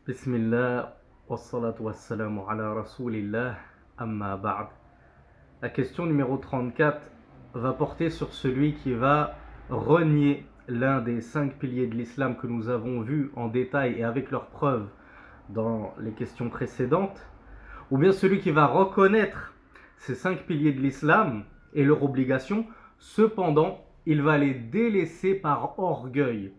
Bismillah, wassalatu wassalamu ala rasulillah, amma ba'd. La question numéro 34 va porter sur celui qui va renier l'un des 5 piliers de l'islam que nous avons vu en détail et avec leurs preuves dans les questions précédentes, ou bien celui qui va reconnaître ces 5 piliers de l'islam et leurs obligations, cependant il va les délaisser par orgueil.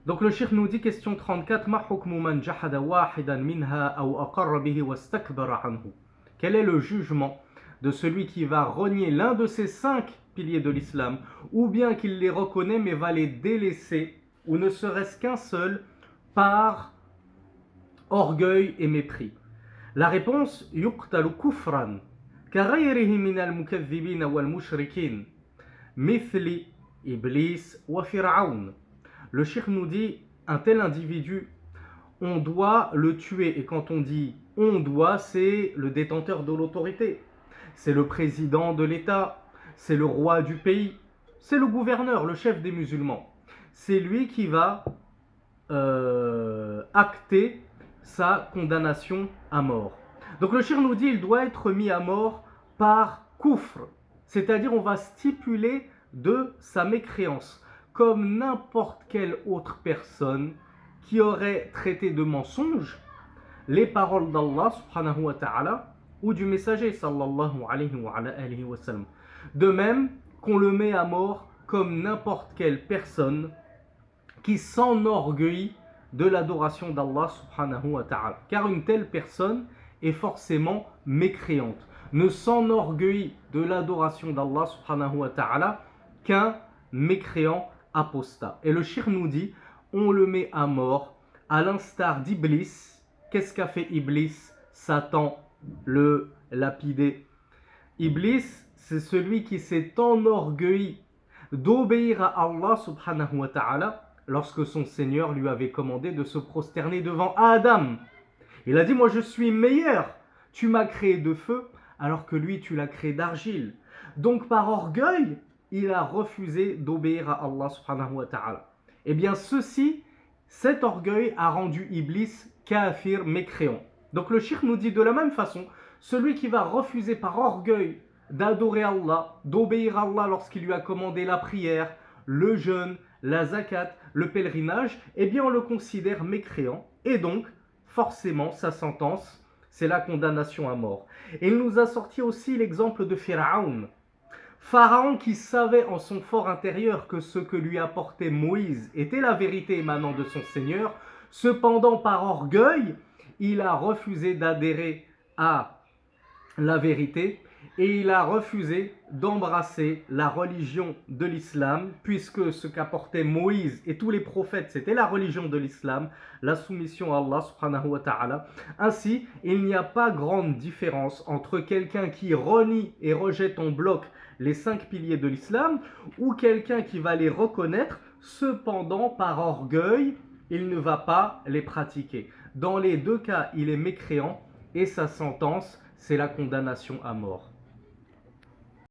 Donc le cheikh nous dit, question 34, Ma hukmu man jahada wahidan minha aw aqarra bihi wastakbara anhu. Quel est le jugement de celui qui va renier l'un de ces 5 piliers de l'islam, ou bien qu'il les reconnaît mais va les délaisser, ou ne serait-ce qu'un seul, par orgueil et mépris? La réponse, yuqtalu kufran كغيره من المكذبين والمشركين مثل إبليس وفرعون. Le cheikh nous dit, un tel individu, on doit le tuer. Et quand on dit on doit, c'est le détenteur de l'autorité, c'est le président de l'État, c'est le roi du pays, c'est le gouverneur, le chef des musulmans. C'est lui qui va acter sa condamnation à mort. Donc le cheikh nous dit, il doit être mis à mort par kufr, c'est-à-dire on va stipuler de sa mécréance, comme n'importe quelle autre personne qui aurait traité de mensonge les paroles d'Allah subhanahu wa ta'ala ou du messager sallallahu alayhi wa sallam. De même qu'on le met à mort comme n'importe quelle personne qui s'enorgueillit de l'adoration d'Allah subhanahu wa ta'ala. Car une telle personne est forcément mécréante, ne s'enorgueillit de l'adoration d'Allah subhanahu wa ta'ala qu'un mécréant apostat. Et le cheikh nous dit, on le met à mort à l'instar d'Iblis. Qu'est-ce qu'a fait Iblis? Satan, le lapidé. Iblis, c'est celui qui s'est enorgueilli d'obéir à Allah subhanahu wa ta'ala lorsque son Seigneur lui avait commandé de se prosterner devant Adam. Il a dit, moi je suis meilleur, tu m'as créé de feu alors que lui tu l'as créé d'argile. Donc par orgueil, il a refusé d'obéir à Allah subhanahu wa ta'ala. Eh bien cet orgueil a rendu Iblis kafir, mécréant. Donc le cheikh nous dit de la même façon, celui qui va refuser par orgueil d'adorer Allah, d'obéir à Allah lorsqu'il lui a commandé la prière, le jeûne, la zakat, le pèlerinage, eh bien on le considère mécréant et donc forcément sa sentence, c'est la condamnation à mort. Et il nous a sorti aussi l'exemple de Pharaon. Pharaon qui savait en son fort intérieur que ce que lui apportait Moïse était la vérité émanant de son Seigneur, cependant par orgueil, il a refusé d'adhérer à la vérité et il a refusé d'embrasser la religion de l'islam, puisque ce qu'apportaient Moïse et tous les prophètes, c'était la religion de l'islam, la soumission à Allah subhanahu wa ta'ala. Ainsi, il n'y a pas grande différence entre quelqu'un qui renie et rejette en bloc les 5 piliers de l'islam ou quelqu'un qui va les reconnaître, cependant par orgueil, il ne va pas les pratiquer. Dans les deux cas, il est mécréant et sa sentence, c'est la condamnation à mort.